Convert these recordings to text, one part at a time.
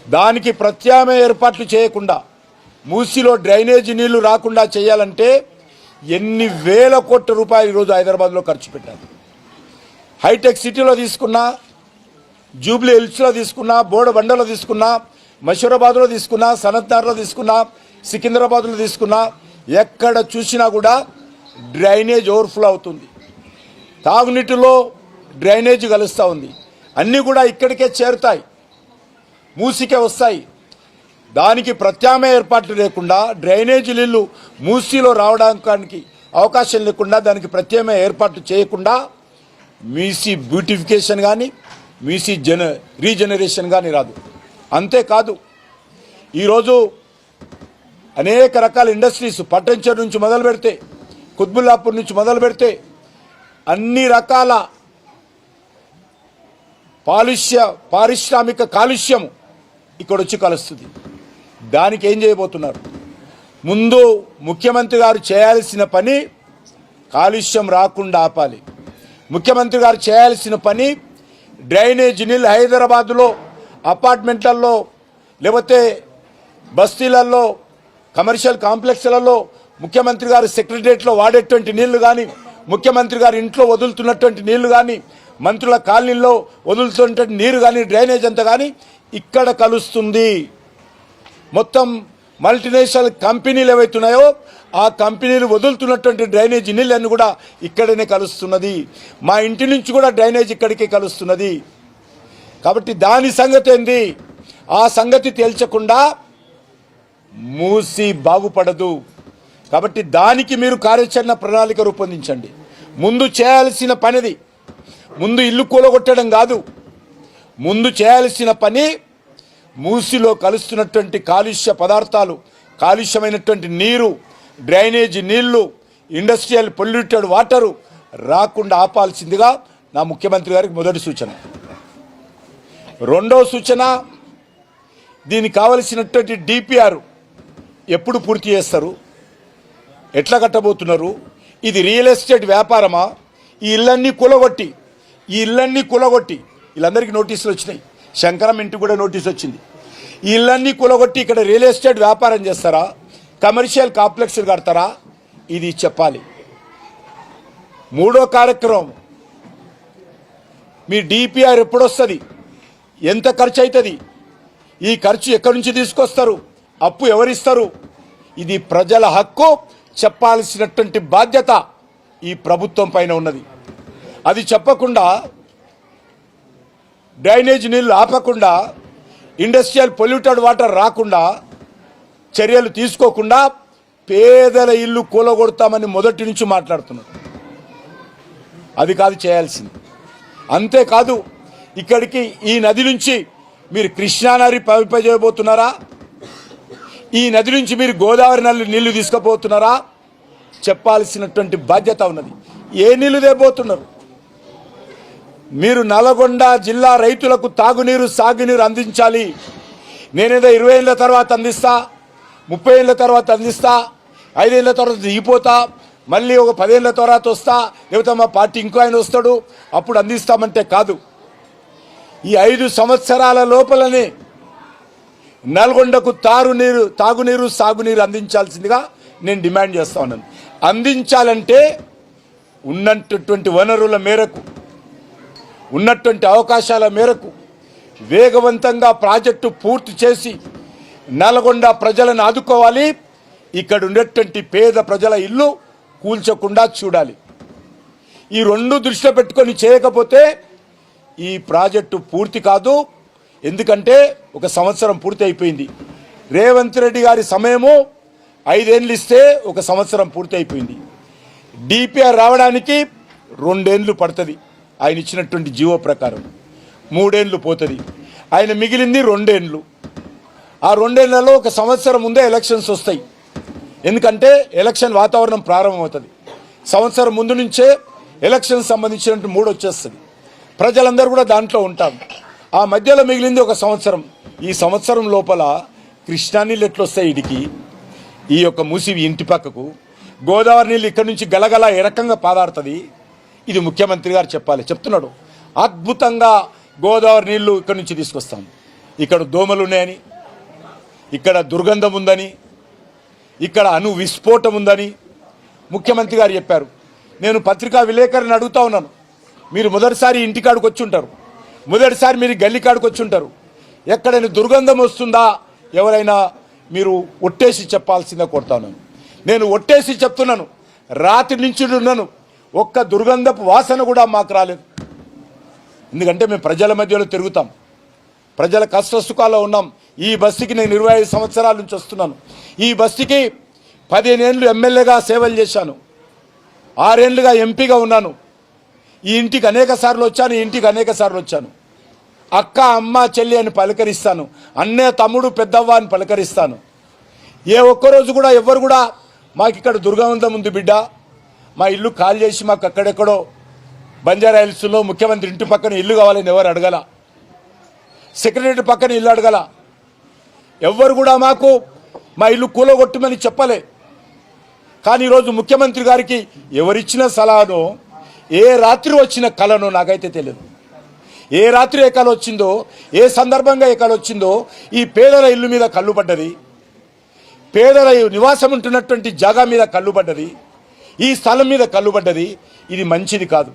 దానికి ప్రత్యామ్నాయ ఏర్పాట్లు చేయకుండా మూసీలో డ్రైనేజీ నీళ్లు రాకుండా చేయాలంటే ఎన్ని వేల కోట్ల రూపాయలు ఈరోజు హైదరాబాద్లో ఖర్చు పెట్టారు. హైటెక్ సిటీలో తీసుకున్నా, జూబ్లీ హిల్స్లో తీసుకున్నా, బోడబండలో తీసుకున్నా, మషూరాబాద్లో తీసుకున్నా, సనత్నగర్లో తీసుకున్నా, సికింద్రాబాద్లో తీసుకున్నా, ఎక్కడ చూసినా కూడా డ్రైనేజ్ ఓవర్ఫ్లో అవుతుంది. తాగునీటిలో డ్రైనేజ్ కలుస్తూ ఉంది. అన్నీ కూడా ఇక్కడికే చేరుతాయి, మూసీకే వస్తాయి. దానికి ప్రత్యామ్నాయ ఏర్పాట్లు లేకుండా డ్రైనేజీ నీళ్లు మూసీలో రావడానికి అవకాశం లేకుండా దానికి ప్రత్యామ్నాయ ఏర్పాట్లు చేయకుండా మూసీ బ్యూటిఫికేషన్ కానీ మూసీ రీజనరేషన్ కానీ రాదు. అంతేకాదు ఈరోజు అనేక రకాల ఇండస్ట్రీస్ పట్టంచెరు నుంచి మొదలు పెడితే, కుత్బుల్లాపూర్ నుంచి మొదలు పెడితే అన్ని రకాల పారిశ్రామిక కాలుష్యం ఇక్కడ వచ్చి కలుస్తుంది. దానికి ఏం చేయబోతున్నారు? ముందు ముఖ్యమంత్రి గారు చేయాల్సిన పని కాలుష్యం రాకుండా ఆపాలి. ముఖ్యమంత్రి గారు చేయాల్సిన పని డ్రైనేజ్ నీళ్ళు హైదరాబాద్లో అపార్ట్మెంట్లలో లేకపోతే బస్తీలలో కమర్షియల్ కాంప్లెక్స్లలో ముఖ్యమంత్రి గారు సెక్రటరియట్లో వాడేటువంటి నీళ్లు కానీ, ముఖ్యమంత్రి గారు ఇంట్లో వదులుతున్నటువంటి నీళ్లు కానీ, మంత్రుల కాలనీల్లో వదులుతున్నటువంటి నీరు కానీ, డ్రైనేజ్ అంతా కానీ ఇక్కడ కలుస్తుంది. మొత్తం మల్టీనేషనల్ కంపెనీలు ఏవైతున్నాయో ఆ కంపెనీలు వదులుతున్నటువంటి డ్రైనేజ్ నీళ్ళన్నీ కూడా ఇక్కడనే కలుస్తున్నది. మా ఇంటి నుంచి కూడా డ్రైనేజ్ ఇక్కడికే కలుస్తున్నది. కాబట్టి దాని సంగతి ఏంది? ఆ సంగతి తేల్చకుండా మూసి బాగుపడదు. కాబట్టి దానికి మీరు కార్యాచరణ ప్రణాళిక రూపొందించండి. ముందు చేయాల్సిన పనిది ముందు ఇల్లు కూలగొట్టడం కాదు. ముందు చేయాల్సిన పని మూసిలో కలుస్తున్నటువంటి కాలుష్య పదార్థాలు, కాలుష్యమైనటువంటి నీరు, డ్రైనేజీ నీళ్లు, ఇండస్ట్రియల్ పొల్యూటెడ్ వాటరు రాకుండా ఆపాల్సిందిగా నా ముఖ్యమంత్రి గారికి మొదటి సూచన. రెండో సూచన, దీనికి కావలసినటువంటి డిపిఆర్ ఎప్పుడు పూర్తి చేస్తారు? ఎట్లా కట్టబోతున్నారు? ఇది రియల్ ఎస్టేట్ వ్యాపారమా? ఈ ఇళ్ళన్నీ కూలగొట్టి వీళ్ళందరికీ నోటీసులు వచ్చినాయి. శంకరం ఇంటికి కూడా నోటీస్ వచ్చింది. ఈ ఇళ్ళన్నీ కూలగొట్టి ఇక్కడ రియల్ ఎస్టేట్ వ్యాపారం చేస్తారా? కమర్షియల్ కాంప్లెక్స్లు కడతారా? ఇది చెప్పాలి. మూడో కార్యక్రమం, మీ డిపిఆర్ ఎప్పుడు వస్తుంది? ఎంత ఖర్చు అవుతుంది? ఈ ఖర్చు ఎక్కడి నుంచి తీసుకొస్తారు? అప్పు ఎవరిస్తారు? ఇది ప్రజల హక్కు. చెప్పాల్సినటువంటి బాధ్యత ఈ ప్రభుత్వం పైన ఉన్నది. అది చెప్పకుండా, డ్రైనేజ్ నీళ్లు ఆపకుండా, ఇండస్ట్రియల్ పొల్యూటెడ్ వాటర్ రాకుండా చర్యలు తీసుకోకుండా పేదల ఇల్లు కూలగొడతామని మొదటి నుంచి మాట్లాడుతున్నారు. అది కాదు చేయాల్సింది. అంతేకాదు, ఇక్కడికి ఈ నది నుంచి మీరు కృష్ణానది ప్రవహింపజేయబోతున్నారా? ఈ నది నుంచి మీరు గోదావరి నీళ్లు తీసుకుపోతున్నారా? చెప్పాల్సినటువంటి బాధ్యత ఉన్నది. ఏ నీళ్లు తేబోతున్నారు? మీరు నల్గొండ జిల్లా రైతులకు తాగునీరు, సాగునీరు అందించాలి. నేనేదో 20 ఏళ్ళ తర్వాత అందిస్తా, 30 ఏళ్ళ తర్వాత అందిస్తా, 5 ఏళ్ళ తర్వాత దిగిపోతా, మళ్ళీ ఒక 10 ఏళ్ళ తర్వాత వస్తా, లేకపోతే మా పార్టీ ఇంకో ఆయన వస్తాడు అప్పుడు అందిస్తామంటే కాదు. ఈ 5 సంవత్సరాల లోపలనే నల్గొండకు తాగునీరు, సాగునీరు అందించాల్సిందిగా నేను డిమాండ్ చేస్తా ఉన్నాను. అందించాలంటే ఉన్నటువంటి వనరుల మేరకు, ఉన్నటువంటి అవకాశాల మేరకు వేగవంతంగా ప్రాజెక్టు పూర్తి చేసి నల్గొండ ప్రజలను ఆదుకోవాలి. ఇక్కడ ఉన్నటువంటి పేద ప్రజల ఇల్లు కూల్చకుండా చూడాలి. ఈ రెండు దృష్టిలో పెట్టుకొని చేయకపోతే ఈ ప్రాజెక్టు పూర్తి కాదు. ఎందుకంటే 1 సంవత్సరం పూర్తి అయిపోయింది. రేవంత్ రెడ్డి గారి సమయము 5 ఏళ్ళు ఇస్తే 1 సంవత్సరం పూర్తి అయిపోయింది. డిపిఆర్ రావడానికి 2 ఏళ్ళు పడుతుంది. ఆయన ఇచ్చినటువంటి జీవో ప్రకారం 3 ఏళ్ళు పోతుంది. ఆయన మిగిలింది 2 ఏళ్ళు. ఆ 2 ఏళ్లలో 1 సంవత్సరం ముందే ఎలక్షన్స్ వస్తాయి. ఎందుకంటే ఎలక్షన్ వాతావరణం ప్రారంభమవుతుంది. సంవత్సరం ముందు నుంచే ఎలక్షన్ సంబంధించినటువంటి మూడు వచ్చేస్తుంది. ప్రజలందరూ కూడా దాంట్లో ఉంటారు. ఆ మధ్యలో మిగిలింది 1 సంవత్సరం. ఈ సంవత్సరం లోపల కృష్ణా నీళ్ళు ఎట్లొస్తాయి? ఇడికి ఈ యొక్క మూసి ఇంటి పక్కకు గోదావరి నీళ్ళు ఇక్కడి నుంచి గలగల ఏ రకంగా పాదాడుతుంది? ఇది ముఖ్యమంత్రి గారు చెప్పాలి. చెప్తున్నాడు, అద్భుతంగా గోదావరి నీళ్లు ఇక్కడి నుంచి తీసుకొస్తాం. ఇక్కడ దోమలు ఉన్నాయని, ఇక్కడ దుర్గంధం ఉందని, ఇక్కడ అణు విస్ఫోటం ఉందని ముఖ్యమంత్రి గారు చెప్పారు. నేను పత్రికా విలేకరుని అడుగుతా ఉన్నాను, మీరు మొదటిసారి ఇంటికాడికి వచ్చి ఉంటారు, మొదటిసారి మీరు గల్లీకాడికి వచ్చి ఉంటారు, ఎక్కడైనా దుర్గంధం వస్తుందా ఎవరైనా మీరు ఒట్టేసి చెప్పాల్సిందే కోరుతాను. నేను ఒట్టేసి చెప్తున్నాను, రాత్రి నుంచి ఉన్నాను, ఒక్క దుర్గంధపు వాసన కూడా మాకు రాలేదు. ఎందుకంటే మేము ప్రజల మధ్యలో తిరుగుతాం, ప్రజల కష్ట సుఖాల్లో ఉన్నాం. ఈ బస్తీకి నేను 25 సంవత్సరాల నుంచి వస్తున్నాను. ఈ బస్తీకి 15 ఏళ్ళు ఎమ్మెల్యేగా సేవలు చేశాను, 6 ఏళ్ళుగా ఎంపీగా ఉన్నాను. ఈ ఇంటికి అనేక సార్లు వచ్చాను, ఈ ఇంటికి అనేక సార్లు వచ్చాను. అక్క, అమ్మ, చెల్లి అని పలకరిస్తాను, అన్నయ్య, తమ్ముడు, పెద్దవ్వ అని పలకరిస్తాను. ఏ ఒక్కరోజు కూడా ఎవ్వరు కూడా మాకు ఇక్కడ దుర్గంధం ఉంది బిడ్డ, మా ఇల్లు ఖాళీ చేసి మాకు అక్కడెక్కడో బంజారా హిల్స్లో ముఖ్యమంత్రి ఇంటి పక్కన ఇల్లు కావాలని ఎవరు అడగల, సెక్రటరీ పక్కన ఇల్లు అడగల, ఎవ్వరు కూడా మాకు మా ఇల్లు కూలగొట్టమని చెప్పలే. కానీ ఈరోజు ముఖ్యమంత్రి గారికి ఎవరిచ్చిన సలహానో, ఏ రాత్రి వచ్చిన కళనో నాకైతే తెలియదు. ఏ రాత్రి ఏ కళ వచ్చిందో, ఏ సందర్భంగా ఏ కళ వచ్చిందో, ఈ పేదల ఇల్లు మీద కళ్ళు పడ్డది, పేదల నివాసం ఉంటున్నటువంటి జాగా మీద కళ్ళు పడ్డది, ఈ స్థలం మీద కళ్ళు పడ్డది. ఇది మంచిది కాదు.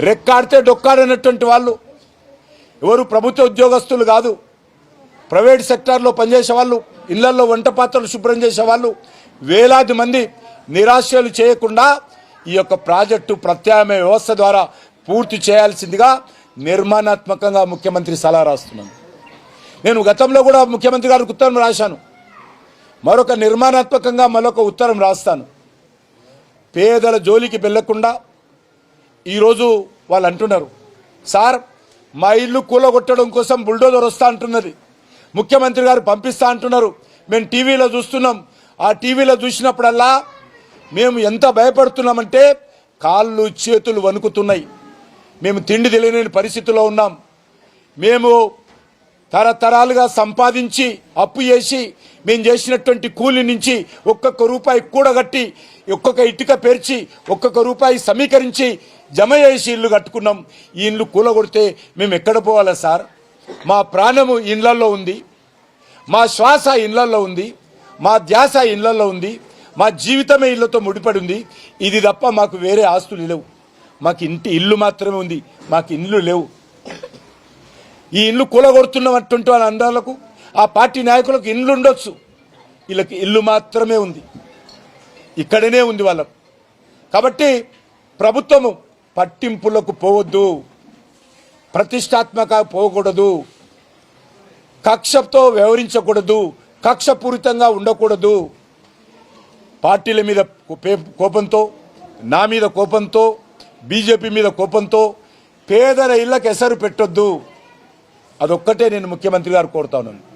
రెక్కాడితే డొక్కాడనటువంటి వాళ్ళు ఎవరు ప్రభుత్వ ఉద్యోగస్తులు కాదు, ప్రైవేట్ సెక్టార్లో పనిచేసే వాళ్ళు, ఇళ్లలో వంట పాత్రలు శుభ్రం చేసే వాళ్ళు వేలాది మంది నిరాశలు చేయకుండా ఈ యొక్క ప్రాజెక్టు ప్రత్యామ్నాయ వ్యవస్థ ద్వారా పూర్తి చేయాల్సిందిగా నిర్మాణాత్మకంగా ముఖ్యమంత్రి సలహా రాస్తున్నాను. నేను గతంలో కూడా ముఖ్యమంత్రి గారికి ఉత్తరం రాశాను, మరొక నిర్మాణాత్మకంగా మరొక ఉత్తరం రాస్తాను. పేదల జోలికి వెళ్లకుండా ఈరోజు వాళ్ళు అంటున్నారు, సార్ మా ఇల్లు కూలగొట్టడం కోసం బుల్డోజర్ వస్తా అంటున్నది, ముఖ్యమంత్రి గారు పంపిస్తా అంటున్నారు, మేము టీవీలో చూస్తున్నాం. ఆ టీవీలో చూసినప్పుడల్లా మేము ఎంత భయపడుతున్నామంటే కాళ్ళు చేతులు వణుకుతున్నాయి. మేము తిండి తెలియని పరిస్థితిలో ఉన్నాం. మేము తరతరాలుగా సంపాదించి అప్పు చేసి మేము చేసినటువంటి కూలి నుంచి ఒక్కొక్క రూపాయి కూడగట్టి, ఒక్కొక్క ఇటుక పేర్చి, ఒక్కొక్క రూపాయి సమీకరించి జమ చేసి ఇల్లు కట్టుకున్నాం. ఈ ఇల్లు కూలగొడితే మేము ఎక్కడ పోవాలా సార్? మా ప్రాణము ఇళ్లలో ఉంది, మా శ్వాస ఇళ్లలో ఉంది, మా ధ్యాస ఇళ్లలో ఉంది, మా జీవితమే ఇళ్లతో ముడిపడి ఉంది. ఇది తప్ప మాకు వేరే ఆస్తులు లేవు. మాకు ఇల్లు మాత్రమే ఉంది, మాకు ఇల్లు లేవు. ఈ ఇల్లు కూలగొడుతున్నటువంటి వాళ్ళ అందాలకు, ఆ పార్టీ నాయకులకు ఇల్లు ఉండొచ్చు, వీళ్ళకి ఇల్లు మాత్రమే ఉంది, ఇక్కడనే ఉంది వాళ్ళకు. కాబట్టి ప్రభుత్వము పట్టింపులకు పోవద్దు, ప్రతిష్టాత్మక పోకూడదు, కక్షతో వ్యవహరించకూడదు, కక్షపూరితంగా ఉండకూడదు. పార్టీల మీద కోపంతో, నా మీద కోపంతో, బీజేపీ మీద కోపంతో పేదల ఇళ్లకు ఎసరు పెట్టొద్దు. అదొక్కటే నేను ముఖ్యమంత్రి గారు కోరుతా ఉన్నాను.